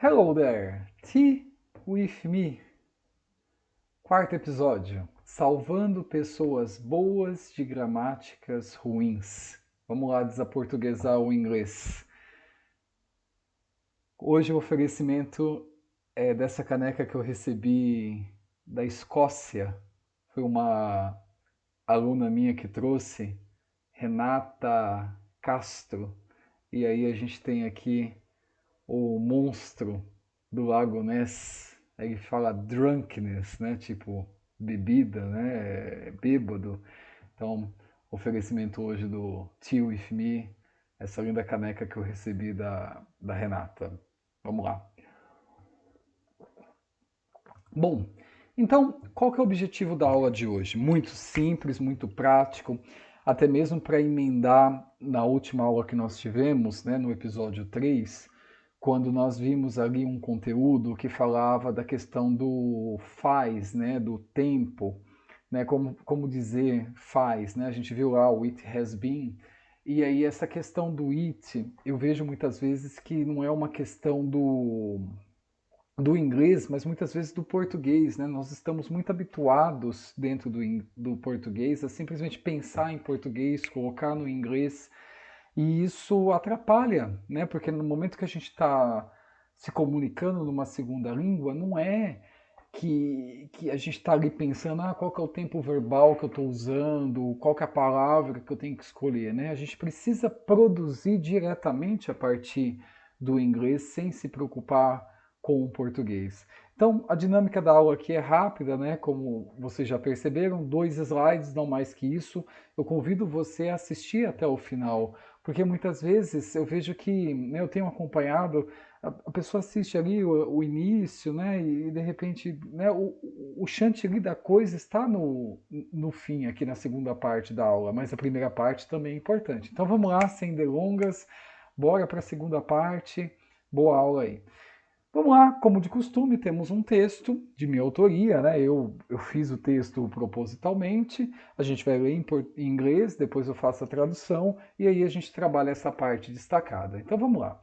Hello there, Tea with me. Quarto episódio, salvando pessoas boas de gramáticas ruins. Vamos lá desaportuguesar o inglês. Hoje o oferecimento é dessa caneca que eu recebi da Escócia. Foi uma aluna minha que trouxe, Renata Castro. E aí a gente tem aqui o monstro do Lago Ness. Ele fala drunkenness, né? Tipo, bebida, né? Bêbado. Então, oferecimento hoje do Tea With Me, essa linda caneca que eu recebi da Renata. Vamos lá. Bom, então, qual que é o objetivo da aula de hoje? Muito simples, muito prático, até mesmo para emendar na última aula que nós tivemos, né, no episódio 3, quando nós vimos ali um conteúdo que falava da questão do faz, né, do tempo, né, como dizer faz, né, a gente viu lá o it has been, e aí essa questão do it, eu vejo muitas vezes que não é uma questão do inglês, mas muitas vezes do português, né? Nós estamos muito habituados dentro do português a simplesmente pensar em português, colocar no inglês, e isso atrapalha, né? Porque no momento que a gente está se comunicando numa segunda língua, não é que a gente está ali pensando, qual que é o tempo verbal que eu estou usando, qual que é a palavra que eu tenho que escolher, né? A gente precisa produzir diretamente a partir do inglês sem se preocupar com o português. Então, a dinâmica da aula aqui é rápida, né? Como vocês já perceberam, 2 slides, não mais que isso. Eu convido você a assistir até o final, porque muitas vezes eu vejo que, né, eu tenho acompanhado, a pessoa assiste ali o início, né, e de repente, né, o chantilly da coisa está no fim, aqui na segunda parte da aula, mas a primeira parte também é importante. Então vamos lá, sem delongas, bora para a segunda parte. Boa aula aí. Vamos lá, como de costume, temos um texto de minha autoria, né? Eu fiz o texto propositalmente, a gente vai ler em inglês, depois eu faço a tradução e aí a gente trabalha essa parte destacada. Então vamos lá.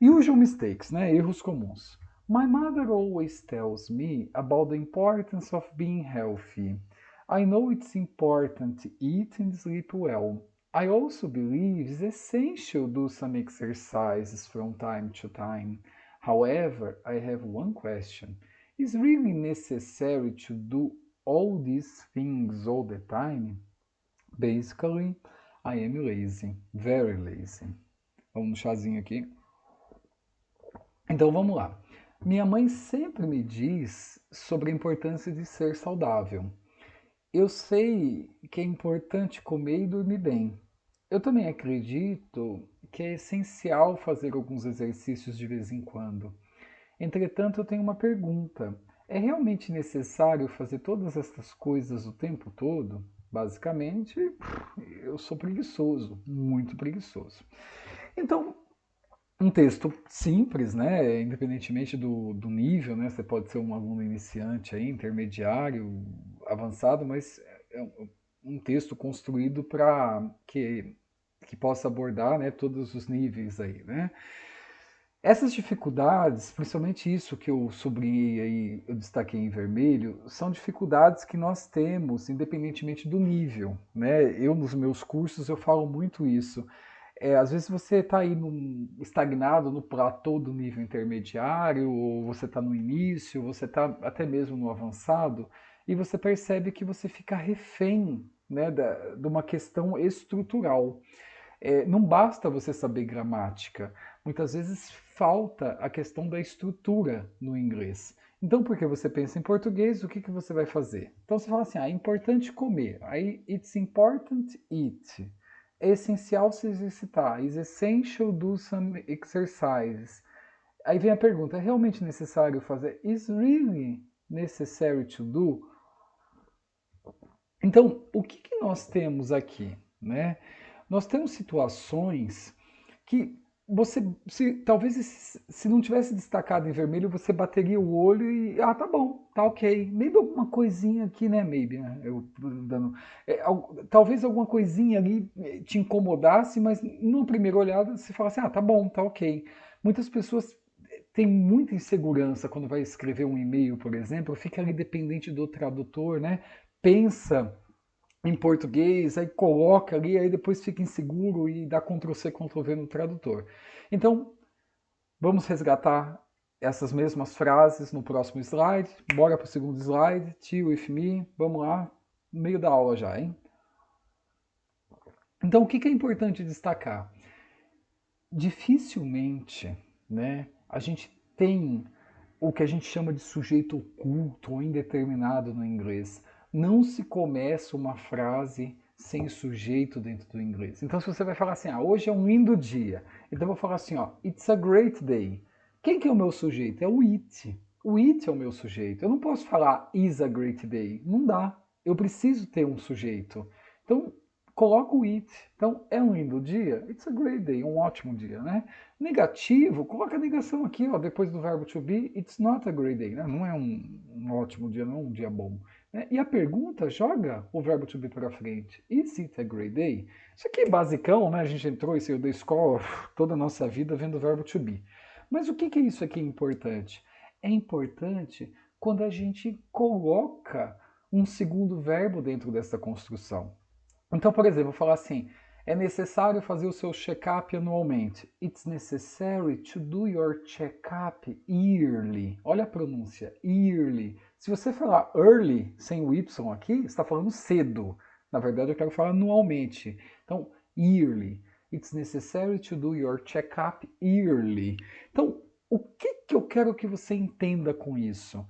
Usual mistakes, né? Erros comuns. My mother always tells me about the importance of being healthy. I know it's important to eat and sleep well. I also believe it's essential to do some exercises from time to time. However, I have one question. Is really necessary to do all these things all the time? Basically, I am lazy, very lazy. Vamos no chazinho aqui. Então vamos lá. Minha mãe sempre me diz sobre a importância de ser saudável. Eu sei que é importante comer e dormir bem. Eu também acredito que é essencial fazer alguns exercícios de vez em quando. Entretanto, eu tenho uma pergunta. É realmente necessário fazer todas essas coisas o tempo todo? Basicamente, eu sou preguiçoso, muito preguiçoso. Então, um texto simples, né? Independentemente do nível, né? Você pode ser um aluno iniciante aí, intermediário, avançado, mas é um texto construído para que possa abordar, né, todos os níveis aí, né? Essas dificuldades, principalmente isso que eu sublinhei aí, eu destaquei em vermelho, são dificuldades que nós temos, independentemente do nível, né? Eu, nos meus cursos, eu falo muito isso. Às vezes você está aí estagnado no platô do nível intermediário, ou você está no início, você está até mesmo no avançado, e você percebe que você fica refém, né, de uma questão estrutural. Não basta você saber gramática, muitas vezes falta a questão da estrutura no inglês. Então, porque você pensa em português, o que, que você vai fazer? Então você fala assim, é importante comer. Aí, it's important eat. É essencial se exercitar. It's essential do some exercises. Aí vem a pergunta, é realmente necessário fazer? Is really necessary to do? Então, o que, que nós temos aqui, né? Nós temos situações que você, talvez se não tivesse destacado em vermelho, você bateria o olho e, tá bom, tá ok. Maybe alguma coisinha aqui, né? Maybe, né? Eu dando, talvez alguma coisinha ali te incomodasse, mas numa primeira olhada você fala assim, tá bom, tá ok. Muitas pessoas tem muita insegurança quando vai escrever um e-mail, por exemplo, fica ali dependente do tradutor, né? Pensa em português, aí coloca ali, aí depois fica inseguro e dá Ctrl+C, Ctrl+V no tradutor. Então, vamos resgatar essas mesmas frases no próximo slide. Bora para o segundo slide. Tea with me. Vamos lá. No meio da aula já, hein? Então, o que é importante destacar? Dificilmente, né, a gente tem o que a gente chama de sujeito oculto ou indeterminado no inglês. Não se começa uma frase sem sujeito dentro do inglês. Então, se você vai falar assim, hoje é um lindo dia, então eu vou falar assim, it's a great day. Quem que é o meu sujeito? É o it. O it é o meu sujeito. Eu não posso falar is a great day. Não dá. Eu preciso ter um sujeito. Então, coloca o it. Então, é um lindo dia? It's a great day, um ótimo dia, né? Negativo, coloca a negação aqui, depois do verbo to be, it's not a great day, né? Não é um ótimo dia, não é um dia bom. Né? E a pergunta, joga o verbo to be para frente. Is it a great day? Isso aqui é basicão, né? A gente entrou e saiu da escola toda a nossa vida vendo o verbo to be. Mas o que é isso aqui importante? É importante quando a gente coloca um segundo verbo dentro dessa construção. Então, por exemplo, eu falar assim, é necessário fazer o seu check-up anualmente. It's necessary to do your check-up yearly. Olha a pronúncia, yearly. Se você falar early, sem o Y aqui, você está falando cedo. Na verdade, eu quero falar anualmente. Então, yearly. It's necessary to do your check-up yearly. Então, o que eu quero que você entenda com isso?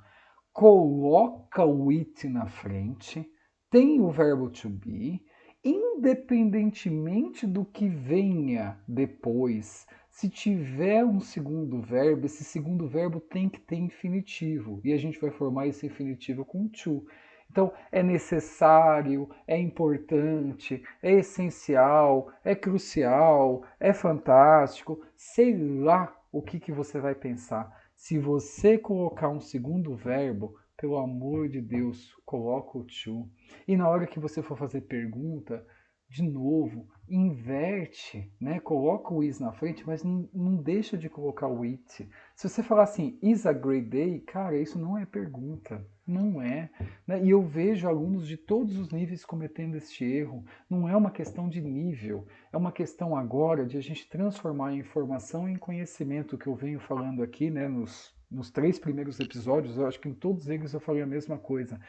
Coloca o it na frente, tem o verbo to be, independentemente do que venha depois, se tiver um segundo verbo, esse segundo verbo tem que ter infinitivo. E a gente vai formar esse infinitivo com to. Então, é necessário, é importante, é essencial, é crucial, é fantástico, sei lá o que você vai pensar. Se você colocar um segundo verbo, pelo amor de Deus, coloca o to. E na hora que você for fazer pergunta, de novo, inverte, né? Coloca o is na frente, mas não deixa de colocar o it. Se você falar assim, is a great day, cara, isso não é pergunta. Não é. Né? E eu vejo alunos de todos os níveis cometendo este erro. Não é uma questão de nível, é uma questão agora de a gente transformar a informação em conhecimento, que eu venho falando aqui, né, nos 3 primeiros episódios. Eu acho que em todos eles eu falei a mesma coisa.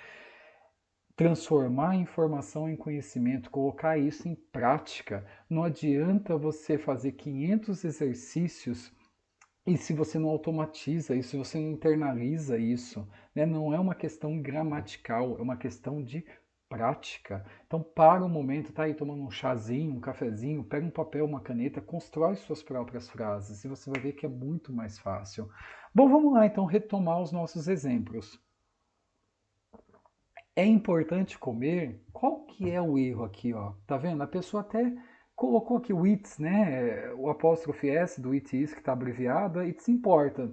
Transformar a informação em conhecimento, colocar isso em prática. Não adianta você fazer 500 exercícios e se você não automatiza isso, se você não internaliza isso, né? Não é uma questão gramatical, é uma questão de prática. Então para um momento, tá aí tomando um chazinho, um cafezinho, pega um papel, uma caneta, constrói suas próprias frases e você vai ver que é muito mais fácil. Bom, vamos lá então retomar os nossos exemplos. É importante comer? Qual que é o erro aqui, ó? Tá vendo? A pessoa até colocou aqui o it's, né? O apóstrofe S do it is, que está abreviado, it's important.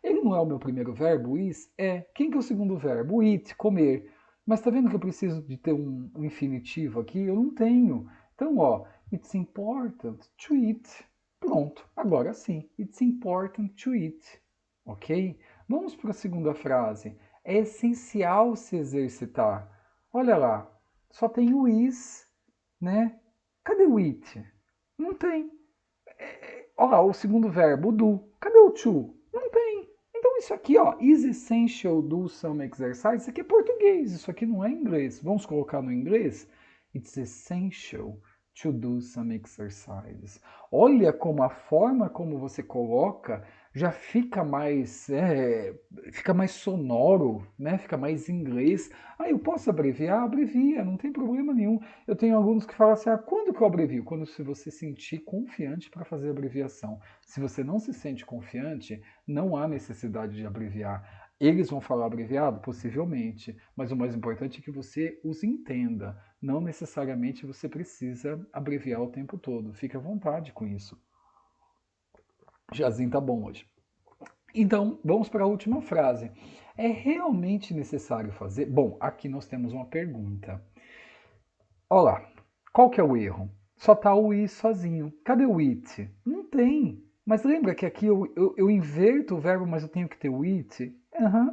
Ele não é o meu primeiro verbo, o is? É. Quem que é o segundo verbo? O eat, comer. Mas tá vendo que eu preciso de ter um infinitivo aqui? Eu não tenho. Então, ó, it's important to eat. Pronto, agora sim. It's important to eat. Ok? Vamos para a segunda frase. É essencial se exercitar. Olha lá, só tem o is, né? Cadê o it? Não tem. Olha lá, o segundo verbo, o do. Cadê o to? Não tem. Então isso aqui, ó, is essential do some exercise, isso aqui é português, isso aqui não é inglês. Vamos colocar no inglês? It's essential to do some exercises. Olha como a forma como você coloca já fica mais sonoro, né? Fica mais inglês. Eu posso abreviar? Abrevia, não tem problema nenhum. Eu tenho alunos que falam assim, quando que eu abrevio? Quando se você sentir confiante para fazer abreviação. Se você não se sente confiante, não há necessidade de abreviar. Eles vão falar abreviado? Possivelmente, mas o mais importante é que você os entenda. Não necessariamente você precisa abreviar o tempo todo. Fique à vontade com isso. Jazinho tá bom hoje. Então, vamos para a última frase. É realmente necessário fazer? Bom, aqui nós temos uma pergunta. Olha lá, qual que é o erro? Só tá o i sozinho. Cadê o it? Não tem. Mas lembra que aqui eu inverto o verbo, mas eu tenho que ter o it?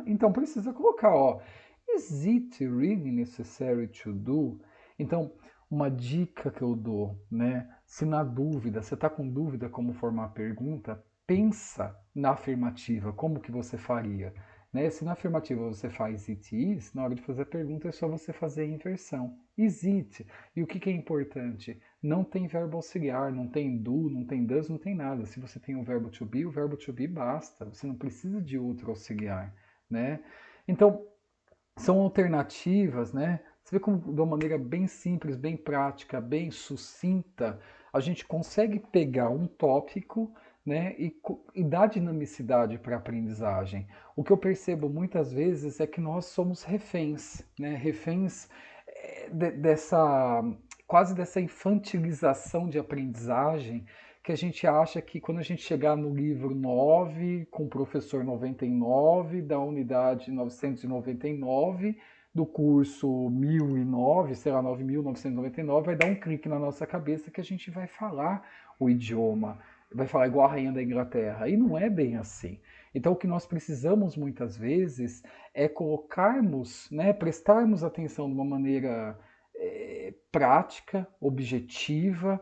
Então precisa colocar, ó. Is it really necessary to do? Então, uma dica que eu dou, né? Se na dúvida, você está com dúvida como formar a pergunta, pensa na afirmativa, como que você faria? Né? Se na afirmativa você faz it is, na hora de fazer a pergunta é só você fazer a inversão. Is it? E o que é importante? Não tem verbo auxiliar, não tem do, não tem does, não tem nada. Se você tem o verbo to be basta. Você não precisa de outro auxiliar, né? Então, são alternativas, né? Você vê como de uma maneira bem simples, bem prática, bem sucinta, a gente consegue pegar um tópico, né, e dar dinamicidade para a aprendizagem. O que eu percebo muitas vezes é que nós somos reféns, né? Reféns dessa quase dessa infantilização de aprendizagem que a gente acha que quando a gente chegar no livro 9, com o professor 99, da unidade 999, do curso 1009, sei lá, 9.999, vai dar um clique na nossa cabeça que a gente vai falar o idioma, vai falar igual a rainha da Inglaterra. E não é bem assim. Então, o que nós precisamos muitas vezes é colocarmos, né, prestarmos atenção de uma maneira prática, objetiva,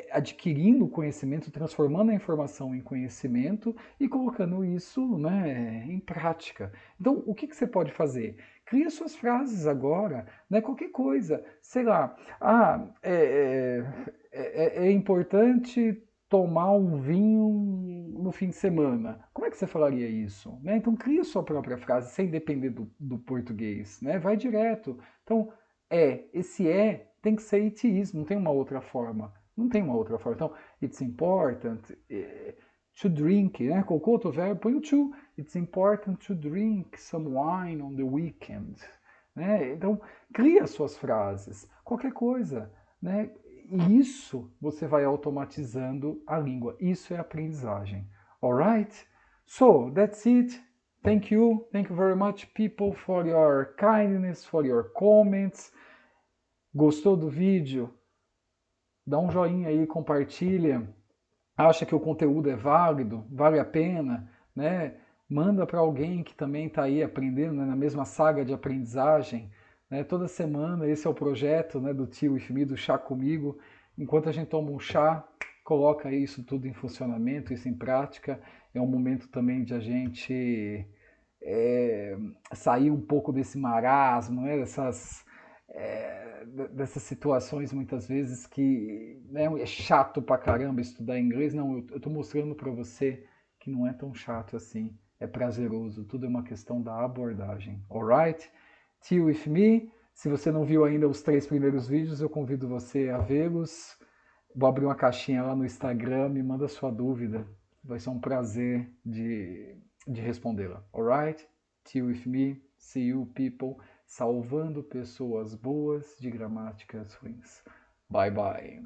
adquirindo conhecimento, transformando a informação em conhecimento e colocando isso, né, em prática. Então, o que você pode fazer? Cria suas frases agora, né, qualquer coisa. Sei lá, é importante tomar um vinho no fim de semana. Como é que você falaria isso? Né? Então, cria sua própria frase, sem depender do português. Né? Vai direto. Então, esse tem que ser it is, não tem uma outra forma. Não tem uma outra forma. Então, it's important to drink, né? Colocou outro verbo, põe o to. It's important to drink some wine on the weekend. Né? Então, cria suas frases, qualquer coisa. Né? E isso você vai automatizando a língua. Isso é aprendizagem. Alright? So, that's it. Thank you. Thank you very much, people, for your kindness, for your comments. Gostou do vídeo? Dá um joinha aí, compartilha. Acha que o conteúdo é válido, vale a pena, né? Manda para alguém que também está aí aprendendo, né, na mesma saga de aprendizagem. Né? Toda semana esse é o projeto, né, do Tio If Me, do Chá Comigo. Enquanto a gente toma um chá, coloca isso tudo em funcionamento, isso em prática. É um momento também de a gente sair um pouco desse marasmo, né? Dessas situações muitas vezes que, né, é chato pra caramba estudar inglês. Não, eu tô mostrando para você que não é tão chato assim, é prazeroso, tudo é uma questão da abordagem, alright? Tea with me, se você não viu ainda os 3 primeiros vídeos, eu convido você a vê-los. Vou abrir uma caixinha lá no Instagram, me manda sua dúvida, vai ser um prazer de respondê-la, alright? Tea with me, see you people, salvando pessoas boas de gramáticas ruins. Bye bye.